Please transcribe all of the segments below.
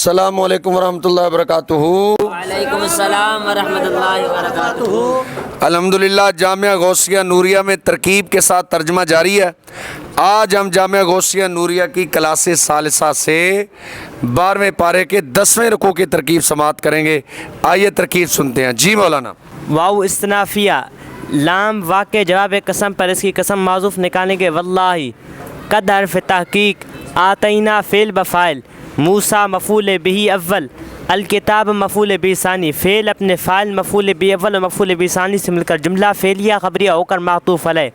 السلام علیکم ورحمۃ اللہ وبرکاتہ۔ وعلیکم السلام ورحمۃ اللہ وبرکاتہ۔ الحمدللہ جامعہ غوثیہ نوریہ میں ترکیب کے ساتھ ترجمہ جاری ہے۔ آج ہم جامعہ غوثیہ نوریہ کی کلاس ثالثہ سے 12ویں پارے کے 10ویں رکوع کی ترکیب سماعت کریں گے۔ آئیے ترکیب سنتے ہیں۔ جی مولانا۔ واو استنافیہ، لام واقع جواب قسم پر اس کی قسم معذوف نکالیں گے واللہ۔ قد حرف تحقیق، آتینا فعل بفاعل، موسیٰ مفعول بہ اول، الکتاب مفعول بہ ثانی، فعل اپنے فاعل مفعول بہ اول اور مفعول بہ ثانی سے مل کر جملہ فعلیہ خبریہ ہو کر معطوف علیہ۔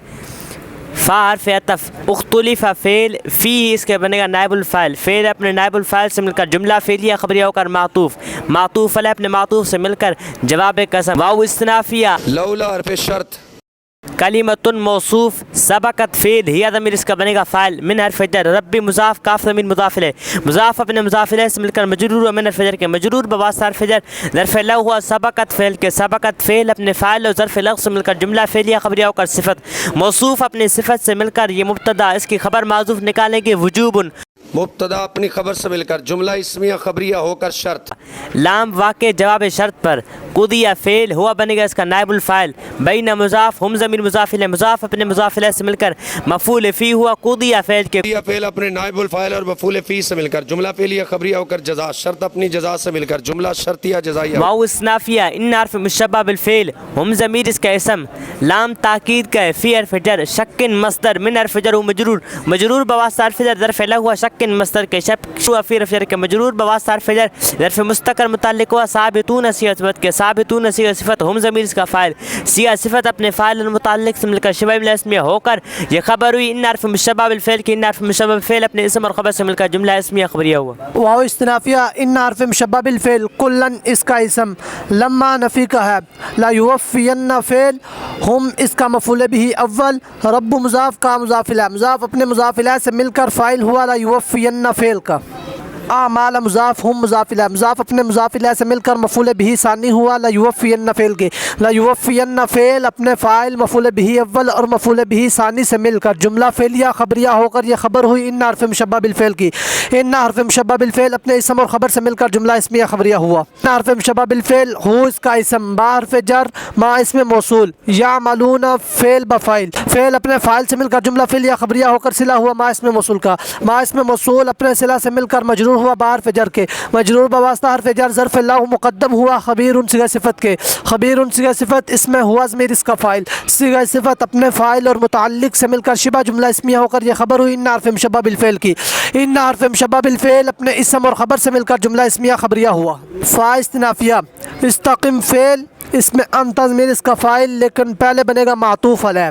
فا حرف عطف، اختلف فعل، فی اس کے بنے گا نائب الفاعل، فعل اپنے نائب الفاعل سے مل کر جملہ فعلیہ خبریہ ہو کر معطوف، معطوف علیہ اپنے معطوف سے مل کر جواب قسم۔ واو استنافیہ، لولا حرف شرط، کلمۃ موصوف، سبقت فعل، ہی ضمیر اس کا بنے گا فاعل، من حرف جر، رب مضاف، کاف ضمیر مضاف الیہ، مضاف اپنے مضاف الیہ سے مل کر مجرور و من حرف جر کے مجرور بواسطہ حرف جر، ظرف لغو ہوا سبقت فعل کے، سبقت فعل اپنے فاعل اور ظرف لغو سے مل کر جملہ فعلیہ خبریہ ہو کر صفت، موصوف اپنی صفت سے مل کر یہ مبتدا، اس کی خبر معذوف نکالیں گے وجوبن، مبتدا اپنی خبر سے مل کر جملہ اسمیہ خبریہ ہو کر شرط۔ لام واقع جواب شرط پر، قضیہ فعل ہوا بنے گا اس کا نائب الفاعل، بین مضاف، ہم ضمیر مضاف الیہ، مضاف اپنے مضاف الیہ سے مل کر مفعول فی ہوا قضیہ فعل کے، قضیہ فعل اپنے نائب الفاعل اور مفعول فی سے مل کر جملہ فعلیہ خبریہ ہو کر جزا، شرط اپنی جزا سے مل کر جملہ شرطیہ جزائیہ۔ واو استنافیہ، ان حرف مشبہ بالفعل، ہم ضمیر اس کا اسم، لام تاکید کا ہے، فی حرف جر، شکن مصدر، من حرف جر و مجرور، مجرور بواسطہ حرف جر، ظرف لغو ہوا شکن مصدر کے، شب فی حرف جر کے مجرور بواسطہ حرف جر، ظرف مستقر متعلق ہوا ثابتون صیغہ صفت کے، ثابتون صیغہ صفت، ہم ضمیر اس کا فاعل، صیغہ صفت اپنے فاعل اور متعلق سے مل کر شبہ جملہ اسمیہ ہو کر یہ خبر ہوئی، ان حرف مشبہ بالفعل کی، ان حرف مشبہ بالفعل اپنے اسم اور خبر سے مل کر جملہ اسمیہ خبریہ ہوا۔ واو استنافیہ، ان حرف مشبہ بالفعل، کلن اس کا اسم، لما نفی کا ہے، لا یوفین فعل، ہم اس کا مفعول بہ اول، رب مضاف کا مضاف الیہ، مضاف اپنے مضاف الیہ سے مل کر فاعل ہوا لا یوفین فعل کا، اعمال مضاف، ہم مضاف الیہ، مضاف اپنے مضاف الیہ سے مل کر مفعول بہ ثانی ہوا لا یوفین فعل کے، لا یوفین فعل اپنے فاعل مفعول بہ اول اور مفعول بہ ثانی سے مل کر جملہ فعلیہ خبریہ ہو کر یہ خبر ہوئی، ان حرف مشبہ بالفعل کی، ان حرف مشبہ بالفعل اپنے اسم اور خبر سے مل کر جملہ اسمیہ خبریہ ہوا۔ ان حرف مشبہ بالفعل، ہو اس کا اسم، با حرف جر، ما اسم موصول، یعملون فعل بفاعل، فعل اپنے فاعل سے مل کر جملہ فعلیہ خبریہ ہو کر صلہ ہوا ما اسم موصول کا، ما اسم موصول اپنے صلہ سے مل کر مجرور ہوا با حرف جر کے، مجرور بواسطہ حرف جر، ظرف لغو مقدم ہوا خبیر صیغہ صفت کے، خبیر صیغہ صفت اس میں ہوا ضمیر اس کا فاعل، صیغہ صفت اپنے فاعل اور متعلق سے مل کر شبہ جملہ اسمیہ ہو کر یہ خبر ہوئی، ان حرف مشبہ بالفعل کی، ان حرف مشبہ بالفعل اپنے اسم اور خبر سے مل کر جملہ اسمیہ خبریہ ہوا۔ فا استنافیہ، استقم فعل، اس میں انت ضمیر اس کا فاعل لیکن پہلے بنے گا معطوف علیہ،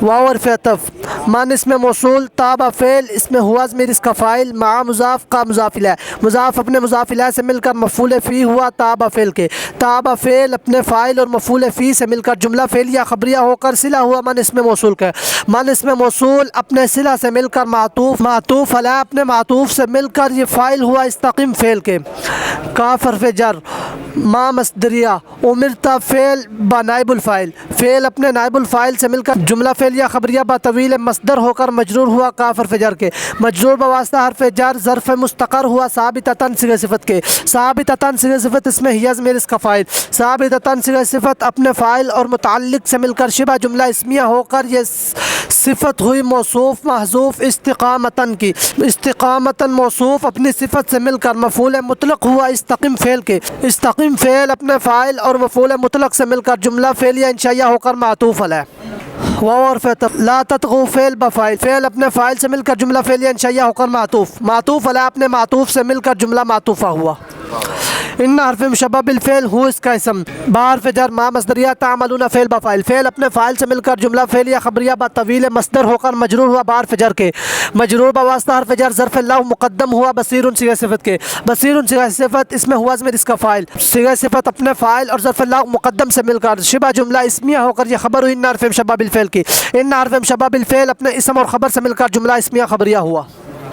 واو حرف عطف، من اس میں موصول، تابع فعل، اس میں ہوا ضمیر اس کا فاعل، مع مضاف کا مضاف الیہ، مضاف اپنے مضاف الیہ سے مل کر مفعول فی ہوا تابع فعل کے، تابع فعل اپنے فاعل اور مفعول فی سے مل کر جملہ فعلیہ خبریہ ہو کر صلہ ہوا من اس میں موصول کا، من اس میں موصول اپنے صلہ سے مل کر معطوف علیہ اپنے معطوف سے مل کر یہ فاعل ہوا استقم فعل کے، کاف حرف جر، ما مصدریہ، امرتا فعل با نائب الفاعل، فعل اپنے نائب الفاعل سے مل کر جملہ فعلیہ خبریہ با طویل مصدر ہو کر مجرور ہوا کاف حرف جر کے، مجرور بواسطہ حرف جر، ظرف مستقر ہوا ثابتتاً صیغہ صفت کے، ثابتتاً صیغہ صفت اس میں ہی ضمیر اس کا فاعل، ثابتتاً صیغہ صفت اپنے فاعل اور متعلق سے مل کر شبہ جملہ اسمیہ ہو کر یہ صفت ہوئی موصوف محذوف استقامتاً کی، استقامتاً موصوف اپنی صفت سے مل کر مفعول مطلق ہوا استقم فعل کے، استقم فعل اپنے فاعل اور مفعول مطلق سے مل کر جملہ فعلیہ انشائیہ ہو کر معطوف علیہ۔ واو حرف عطف، لا تطغوا فعل بفاعل، فعل اپنے فاعل سے مل کر جملہ فعلیہ انشائیہ ہو کر معطوف علیہ اپنے معطوف سے مل کر جملہ معطوفہ ہوا۔ ان حرف مشبہ بالفعل، ہو اس کا اسم، با حرف جر، ما مصدریہ، تعملون فعل بفاعل، فعل اپنے فاعل سے مل کر جملہ فعلیہ خبریہ با طویل مصدر ہو کر مجرور ہوا با حرف جر کے، مجرور بواسطہ حرف جر، ظرف لغو مقدم ہوا بصیر صیغہ صفت کے، بصیر صیغہ صفت اس میں ہوا ضمیر اس کا فاعل، صیغہ صفت اپنے فاعل اور ظرف لغو مقدم سے مل کر شبہ جملہ اسمیہ ہو کر یہ خبر ہوئی، ان حرف مشبہ بالفعل کی، ان حرف مشبہ بالفعل اپنے اسم اور خبر سے مل کر جملہ اسمیہ خبریہ ہوا۔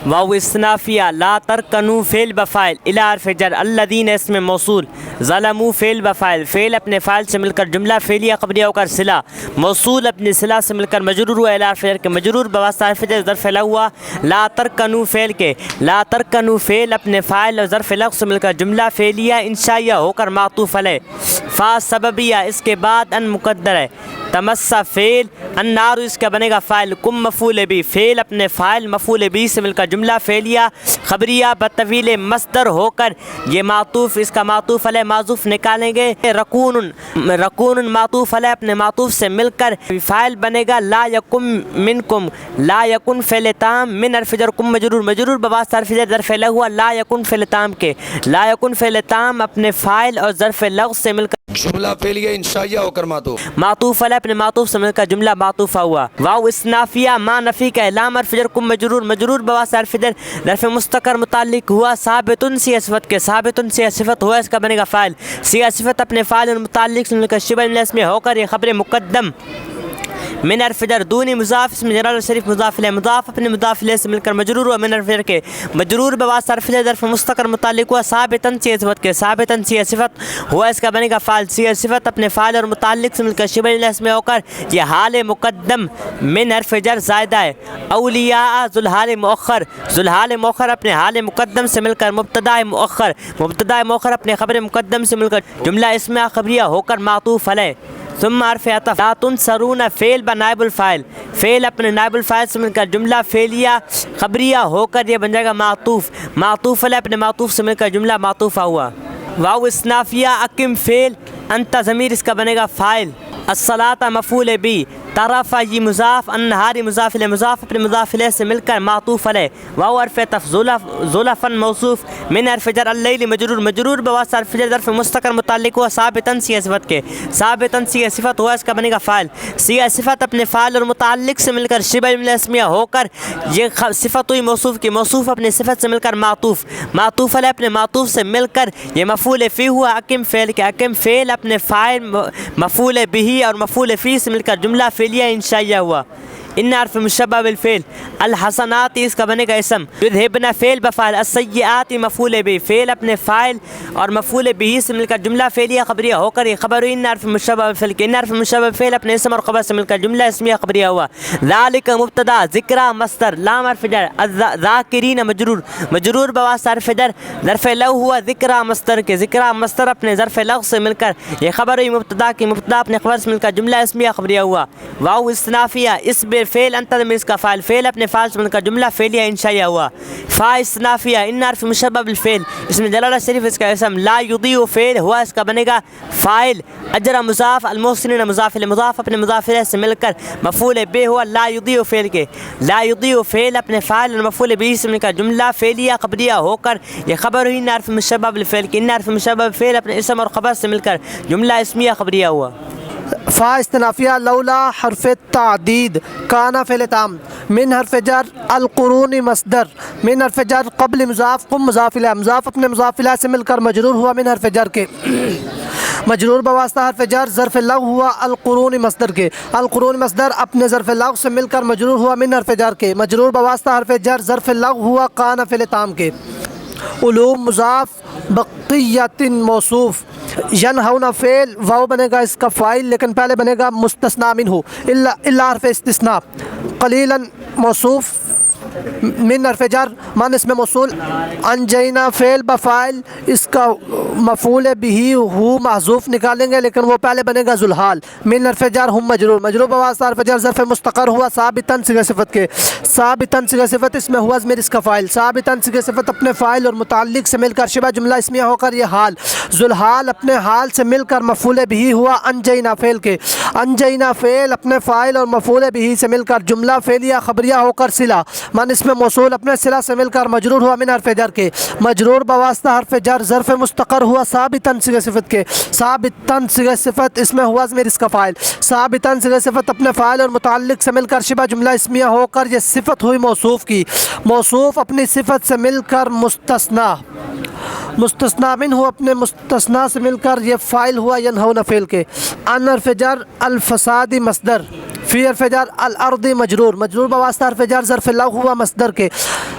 واو استنافیہ لا ترکنو فعل بفائل الی حرف جر الذین اسم موصول ظلموا فعل بفائل فعل اپنے فاعل سے مل کر جملہ فعلیہ خبریہ ہو کر صلہ موصول اپنے صلہ سے مل کر مجرور ہوا الی حرف جر کے مجرور بواسطہ حرف جر ظرف لغو ہوا لا ترکنو فعل کے لا ترکنو فعل اپنے فاعل اور ظرف لغو سے مل کر جملہ فعلیہ انشائیہ ہو کر معطوف علیہ فا سببیہ اس کے بعد ان مقدر ہے تمسا فعل النار اس کا بنے گا فاعل کم مفعول بھی فعل اپنے فاعل مفعول بھی سے مل کر جملہ فعلیہ خبریہ بطویل مصدر ہو کر یہ معطوف اس کا معطوف علیہ معذوف نکالیں گے رکون معطوف علیہ اپنے معطوف سے مل کر فاعل بنے گا لا یکم منکم لا یکن فعل تام من حرف جر کم مجرور بواسطہ حرف جر ظرف لغو ہوا لا یکن فعل تام کے لا یکن فعل تام اپنے فاعل اور ظرف لغو سے مل کر جملہ فعلیہ انشائیہ ہو کر معطوف علیہ اپنے معطوف سے مل کر جملہ معطوفہ ہوا واو استنافیہ ما نفی کا لام حرف جر کم مجرور بواسطہ حرف جر ظرف مستقر متعلق ہوا ثابت سی صفت کے ثابت سی صفت ہوا اس کا بنے گا فاعل سی صفت اپنے فاعل اور متعلق سے مل کر شبہ اسم ہو کر یہ خبر مقدم من حرف جر دونی مضاف اسم جلال شریف مضاف الیہ مضاف اپنے مضاف الیہ سے مل کر مجرور ہوا من حرف جر کے مجرور بواسطہ حرف جر ظرف مستقر متعلق ہوا ثابتاً سی صفت کے ثابتاً سی صفت ہوا اس کا بنے گا فاعل سی صفت اپنے فاعل اور متعلق سے مل کر شبہ اسم ہو کر یہ حال مقدم من حرف جر زائدہ ہے اولیاء ذوالحال مؤخر اپنے حال مقدم سے مل کر مبتدا مؤخر اپنے خبر مقدم سے مل کر جملہ اسم خبریہ ہو کر معطوف علیہ ثم حرف عطف لا تنصرون فعل بنائب الفاعل فعل اپنے نائب الفاعل سے مل کر جملہ فعلیہ خبریہ ہو کر یہ بن جائے گا معطوف علیہ اپنے معطوف سے مل کر جملہ معطوفہ ہوا واو استنافیہ اقم فعل انت ضمیر اس کا بنے گا فاعل الصلاۃ مفعول بھی طرف یہ مضاف النہار مضاف الیہ مضاف اپنے مضاف الیہ سے مل کر معطوف علیہ واو حرف عطف زلفا موصوف من حرف جر اللیل مجرور بواسطہ حرف جر ظرف مستقر متعلق ہوا ثابتاً سی صفت کے ثابتاً سی صفت ہوا اس کا بنے گا فاعل سی صفت اپنے فاعل اور متعلق سے مل کر شبہ اسمیہ ہو کر یہ صفت ہوئی موصوف کی موصوف اپنے صفت سے مل کر معطوف علیہ اپنے معطوف سے مل کر یہ مفعول فی ہوا اقم فعل کے اقم فعل اپنے فاعل مفعول بھی اور مفعول فی سے مل کر جملہ فعلیہ انشائیہ ہوا ان حرف مشبہ بالفعل الحسنات اس کا بنے گا اسم یذهبن فعل بفاعل السیئات مفعول به فعل اپنے فاعل اور مفعول به سے مل کر جملہ فعلیہ خبریہ ہو کر یہ خبر ان حرف مشبہ بالفعل کے ان حرف مشبہ بالفعل اپنے اسم اور خبر سے مل کر جملہ اسمیہ خبریہ ہوا ذالک مبتدا ذکر مصدر لام حرف جر ذاکرین مجرور بواسطہ حرف جر ظرف لغو ہوا ذکر مصدر کے ذکر مصدر اپنے ظرف لغو سے مل کر یہ خبر ہوئی مبتدا کی مبتدا اپنے خبر سے مل کر جملہ اسمیہ خبریہ ہوا واو استنافیہ اس فعل انت ضمیر اس کا فاعل فعل اپنے فاعل سے مل کر جملہ فعلیہ انشائیہ ہوا فا استنافیہ ان حرف مشبہ بالفعل اس میں جلالہ شریف اس کا اسم لا یضیع فعل ہوا اس کا بنے گا فاعل اجر مضاف المحسنین مضاف الیہ مضاف اپنے مضاف الیہ سے مل کر مفعول به ہوا لا یضیع فعل کے لا یضیع فعل اپنے فاعل اور مفعول به سے مل کر جملہ فعلیہ خبریہ ہو کر یہ خبر ہوئی ان حرف مشبہ بالفعل کہ ان حرف مشبہ بالفعل اپنے اسم اور خبر سے مل کر جملہ اسمیہ خبریہ ہوا فا استنافیہ لولا حرف تعدید کانا فعل تام من حرف جر القرون مصدر من حرف جر قبل مضاف قم مضاف الیہ مضاف اپنے مضاف الیہ سے مل کر مجرور ہوا من حرف جر کے مجرور بواسطہ حرف جر ظرف لغو ہوا القرون مصدر کے القرون مصدر اپنے ظرف لغو سے مل کر مجرور ہوا من حرف جر کے مجرور بواسطہ حرف جر ظرف لغو ہوا کانا فعل تام کے علوم مضاف بقیت موصوف ینہون فعل واو بنے گا اس کا فاعل لیکن پہلے بنے گا مستثنی منہ الا حرف استثناء قلیلا موصوف من حرف جر من اسم موصول انجینا فعل بفاعل اس کا مفعول به ہو محذوف نکالیں گے لیکن وہ پہلے بنے گا ذوالحال من حرف جر ہم مجرور بواسطہ حرف جر ظرف مستقر ہوا ثابتا صیغہ صفت کے ثابتا صیغہ صفت اس میں ہوا ضمیر اس کا فاعل ثابتا صیغہ صفت اپنے فاعل اور متعلق سے مل کر شبہ جملہ اسمیہ ہو کر یہ حال ذوالحال اپنے حال سے مل کر مفعول به ہوا انجینا فعل کے انجینا فعل اپنے فاعل اور مفعول به سے مل کر جملہ فعلیہ خبریہ ہو کر صلہ من اس میں موصول اپنے صلہ سے مل کر مجرور ہوا من حرف جر کے مجرور بواسطہ حرف جر ظرف مستقر ہوا ثابتاً صیغہ صفت کے ثابتاً صیغہ صفت اس میں ہوا ضمیر اس کا فاعل ثابتاً صیغہ صفت اپنے فاعل اور متعلق سے مل کر شبہ جملہ اسمیہ ہو کر یہ صفت ہوئی موصوف کی موصوف اپنی صفت سے مل کر مستثنی منہ اپنے مستثنی سے مل کر یہ فاعل ہوا ینہون فعل کے ان حرف جر الفساد مصدر فی حرف جر الارض مجرور بواسطہ حرف جر ظرف لغو ہوا مصدر کے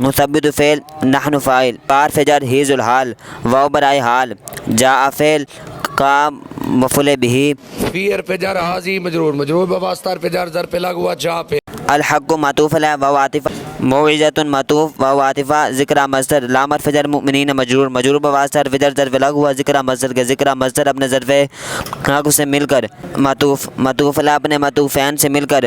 مثبت فعل نحن فاعل حرف جر ہی ذو الحال واو برائے حال جاء فعل کا مفعول به فی حرف جر حاضی مجرور مجرور بواسطہ حرف جر ظرف لغو ہوا جا پہ الحق معطوف علی واو عاطفہ موعظۃ معطوف واو عاطفہ ذکر مصدر لام حرف جر مؤمنین مجرور مجرور بواسطہ حرف جر ظرف لغو ہوا ذکر مصدر کے ذکر مصدر اپنے ظرف لغو سے مل کر معطوف علی اپنے معطوفین سے مل کر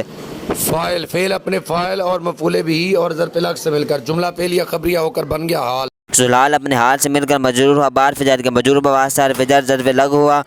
فاعل فعل اپنے فاعل اور مفعول بھی اور ظرف لغو سے مل کر جملہ فعل یا خبریہ ہو کر بن گیا حال زلال اپنے حال سے مل کر مجرور ہوا بحرف جر کے مجرور بواسطہ حرف جر ظرف لغو ہوا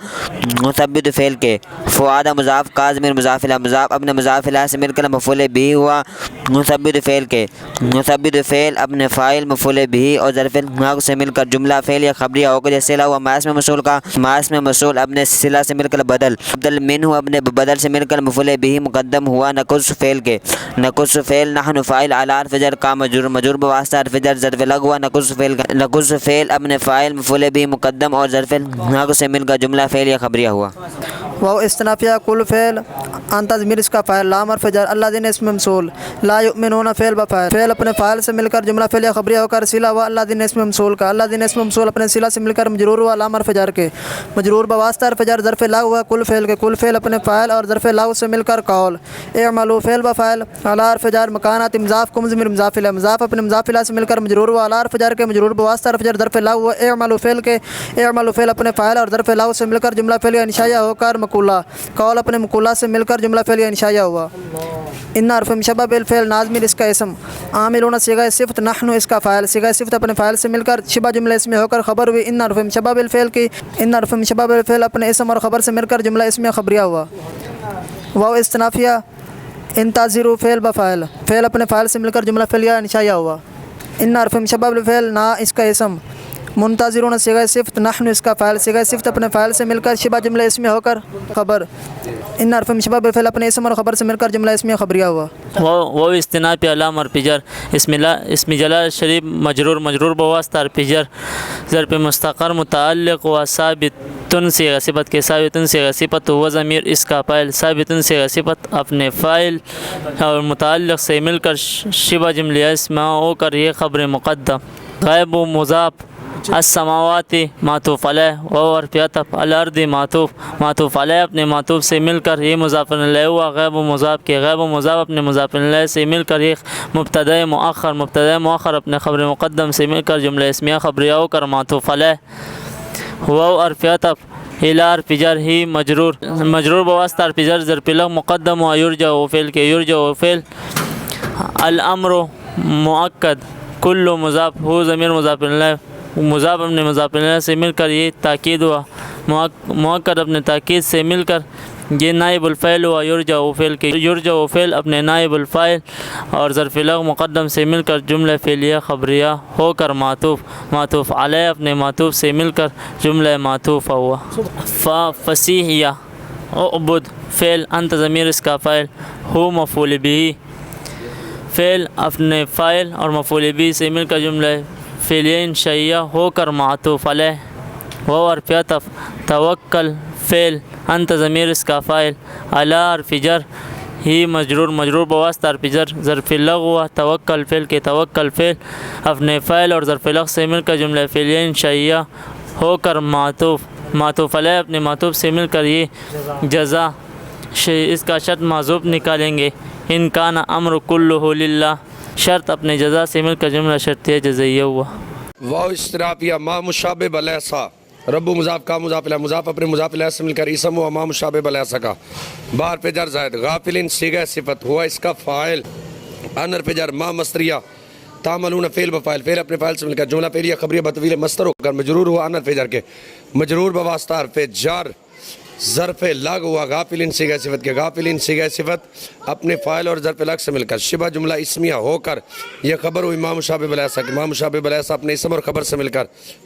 مثبت فعل کے فؤاد مضاف کاظم مضاف الی مضاف اپنے مضاف الی سے مل کر مفعول بھی ہوا مثبت فعل کے مثبت فعل اپنے فاعل مفعول بھی اور ظرف لغو سے مل کر جملہ فعل یا خبریہ ہو کر جیسے ہوا ماس میں مصول کا ماس میں مصول اپنے صلہ سے مل کر بدل منہ اپنے بدل سے مل کر مفعول بھی مقدم ہوا نقص فعل کے نقص فعل نحن فاعل علی حرف جر کا مجرور مجرور بواسطہ حرف جر ظرف لغو ہوا نقص فعل نقص فعل اپنے فاعل مفعول بھی مقدم اور ظرف لغو سے مل کر جملہ فعل یا خبریہ ہوا واو استنافیہ کل فعل انت ضمیر اس کا فاعل لام حرف جر الذین اسم موصول لا یؤمنون فعل بفاعل فعل اپنے فاعل سے مل کر جملہ فعل یا خبریہ ہو کر صلہ ہوا الذین اسم موصول کا الذین اسم موصول اپنے صلہ سے مل کر مجرور ہوا لام حرف جر کے مجرور بواسطہ حرف جر ظرف لغو ہوا کل فعل کے کل فعل اپنے فاعل اور ظرف لغو سے مل کر قول اعملوا فعل بفاعل علی حرف جر مکانات مضاف کم ضمیر مضاف الی مضاف اپنے مضاف الی سے مل کر مجرور ہوا علی حرف جر کے مجرور بواسطہ حرف جر ظرف لغو ہوا اعملوا فعل کے اعملوا فعل اپنے فاعل اور ظرف لغو سے مل کر جملہ فعل یا انشائیہ ہو کر مقولہ قول اپنے مقولہ سے مل کر جملہ فعل یا انشائیہ ہوا ان حرف مشبہ بالفعل ناظمیر اس کا اسم عاملون صیغہ صفت نحن اس کا فاعل صیغہ صفت اپنے فاعل سے مل کر شبہ جملہ اسم ہو کر خبر ہوئی ان حرف مشبہ بالفعل کی ان حرف مشبہ بالفعل اپنے اسم اور خبر سے مل کر جملہ اسم خبریہ ہوا واو استنافیہ انتظروا فعل بفاعل فعل اپنے فاعل سے مل کر جملہ فعل یا انشائیہ ہوا ان حرف مشبہ بالفعل نا اس کا اسم منتظرون صیغہ صفت نحن اس کا فاعل صیغہ صفت اپنے فاعل سے مل کر شبہ جملہ اسمی ہو کر خبر ان حرف مشبہ بالفعل اپنے اسم اور خبر سے مل کر جملہ اسمی خبریہ ہوا وہ استناف علام حرف جر اسم جلال شریف مجرور مجرور بواسطہ حرف جر ظرف مستقر متعلق و ثابت صیغہ صفت کے ثابت صیغہ صفت و ضمیر اس کا فاعل ثابت صیغہ صفت اپنے فاعل اور متعلق سے مل کر شبہ جملہ اسم ہو کر یہ خبر مقدم غیب و مضاف السماوات معطوف علیہ و حرف عطف الارض معطوف علیہ اپنے معطوف سے مل کر یہ مضاف الیہ ہوا غیب و مضاف کے غیب و مضاف اپنے مضاف الیہ سے مل کر یہ مبتدا مؤخر اپنے خبر مقدم سے مل کر جملہ اسمیہ خبریہ ہو کر معطوف علیہ و حرف عطف الی حرف جر ہی مجرور بواسطہ حرف جر ظرف لغو مقدم و یرجع و فعل کے یرجع و فعل الامر مؤکد کل مضاف ہو ضمیر مضاف الیہ مضاف اپنے مضاف الیہ سے مل کر یہ تاکید ہوا مؤکد اپنے تاکید سے مل کر یہ نائب الفعل ہوا یرجع و فعل کے یرجع و فعل اپنے نائب الفاعل اور ظرف لغو مقدم سے مل کر جملہ فعلیہ خبریہ ہو کر معطوف علیہ اپنے معطوف سے مل کر جملہ معطوف ہوا فصیح اعبد فعل انت ضمیر اس کا فاعل ہو مفعول به فعل اپنے فاعل اور مفعول به سے مل کر جملہ فعلیہ انشائیہ ہو کر معطوف علیہ و حرف عطف توکل فعل انت ضمیر اس کا فاعل علی حرف جر ہی مجرور بواسطہ حرف جر ظرف لغو توکل فعل کے توکل فعل اپنے فاعل اور ظرف لغو سے مل کر جملہ فعلیہ انشائیہ ہو کر معطوف علیہ اپنے معطوف سے مل کر یہ جزا اس کا شرط محذوف نکالیں گے ان کان امر کلہ للہ شرط اپنے جزا سے مل کر جملہ شرطیہ جزائیہ ہوا واو استنافیہ ما مشابہ بلیسا رب مضاف کا مضاف الیہ مضاف اپنے مضاف الیہ سے مل کر اسم ہوا ما مشابہ بلیسا کا بار پہ جر زائد غافلن صیغہ صفت ہوا اس کا فاعل ان حرف جر ما مصدریہ تعملون فعل بفاعل فعل اپنے فاعل سے مل کر جملہ فعلیہ خبریہ بطویل مصدر ہو کر مجرور ہوا ان حرف جر کے مجرور بواسطہ حرف جر ظرف لغو ہوا غافلین صیغہ صفت کے غافلین صیغہ صفت اپنے فاعل اور ظرف لغو سے مل کر شبہ جملہ اسمیہ ہو کر یہ خبر ہوئی ما مشابہ بلیسا ما مشابہ بلیسا اپنے اسم اور خبر سے مل کر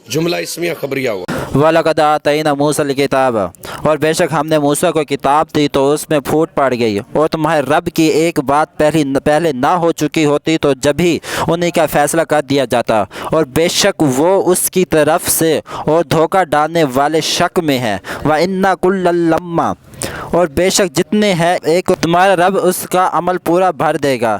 جملہ اسمیہ خبریہ ہوا وَلَقَدْ آتَيْنَا مُوسَى الْكِتَابَ اور بے شک ہم نے موسیٰ کو کتاب دی تو اس میں پھوٹ پڑ گئی اور تمہارے رب کی ایک بات پہلے نہ ہو چکی ہوتی تو جب ہی انہیں کا فیصلہ کر دیا جاتا اور بے شک وہ اس کی طرف سے اور دھوکہ ڈالنے والے شک میں ہے وَإِنَّا كُلَّ لَمَّا اور بے شک جتنے ہیں ایک تمہارا رب اس کا عمل پورا بھر دے گا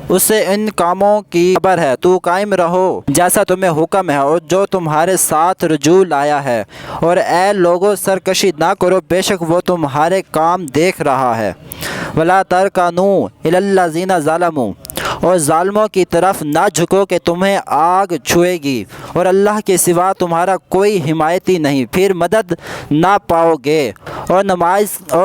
اسے ان کاموں کی خبر ہے۔ تو قائم رہو جیسا تمہیں حکم ہے اور جو تمہارے ساتھ رجوع لایا ہے، اور اے لوگوں سرکشی نہ کرو، بے شک وہ تمہارے کام دیکھ رہا ہے۔ وَلَا تَرْكَنُوا إِلَى الَّذِينَ ظَلَمُوا، اور ظالموں کی طرف نہ جھکو کہ تمہیں آگ چھوئے گی اور اللہ کے سوا تمہارا کوئی حمایتی نہیں، پھر مدد نہ پاؤ گے۔ اور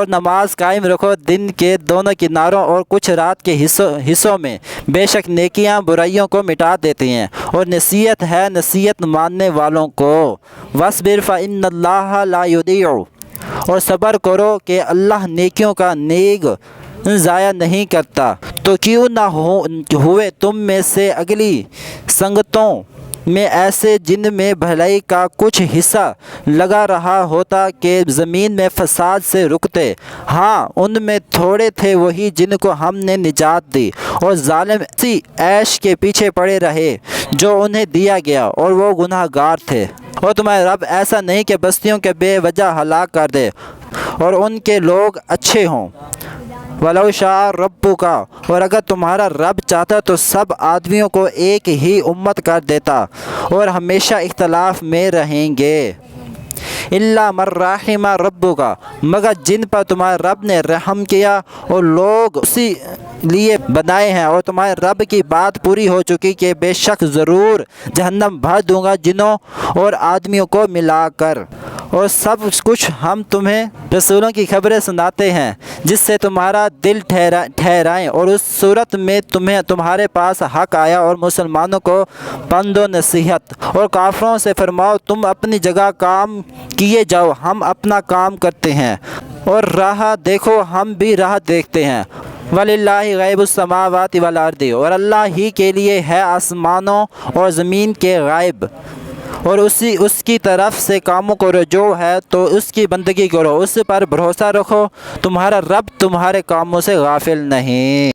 نماز قائم رکھو دن کے دونوں کناروں اور کچھ رات کے حصوں میں، بے شک نیکیاں برائیوں کو مٹا دیتی ہیں، اور نصیحت ہے نصیحت ماننے والوں کو۔ وَاصْبِرْ فَإِنَّ اللَّهَ لَا يُضِيعُ، اور صبر کرو کہ اللہ نیکیوں کا نیک ضائع نہیں کرتا۔ تو کیوں نہ ہوئے تم میں سے اگلی سنگتوں میں ایسے جن میں بھلائی کا کچھ حصہ لگا رہا ہوتا کہ زمین میں فساد سے رکتے، ہاں ان میں تھوڑے تھے وہی جن کو ہم نے نجات دی، اور ظالم اسی عیش کے پیچھے پڑے رہے جو انہیں دیا گیا، اور وہ گناہ گار تھے۔ اور تمہارا رب ایسا نہیں کہ بستیوں کے بے وجہ ہلاک کر دے اور ان کے لوگ اچھے ہوں۔ وَلَوْ شَاءَ رَبُّكَ، اور اگر تمہارا رب چاہتا تو سب آدمیوں کو ایک ہی امت کر دیتا، اور ہمیشہ اختلاف میں رہیں گے۔ إِلَّا مَن رَحِمَ رَبُّكَ، مگر جن پر تمہارے رب نے رحم کیا، اور لوگ اسی لیے بنائے ہیں، اور تمہارے رب کی بات پوری ہو چکی کہ بے شک ضرور جہنم بھر دوں گا جنوں اور آدمیوں کو ملا کر۔ اور سب کچھ ہم تمہیں رسولوں کی خبریں سناتے ہیں جس سے تمہارا دل ٹھہرائیں، اور اس صورت میں تمہارے پاس حق آیا، اور مسلمانوں کو پند و نصیحت، اور کافروں سے فرماؤ تم اپنی جگہ کام کیے جاؤ، ہم اپنا کام کرتے ہیں، اور راہ دیکھو ہم بھی راہ دیکھتے ہیں۔ وَلِلَّهِ غَيْبُ السَّمَاوَاتِ وَالْأَرْضِ، اور اللہ ہی کے لیے ہے آسمانوں اور زمین کے غائب، اور اس کی طرف سے کاموں کو رجوع ہے، تو اس کی بندگی کرو، اس پر بھروسہ رکھو، تمہارا رب تمہارے کاموں سے غافل نہیں۔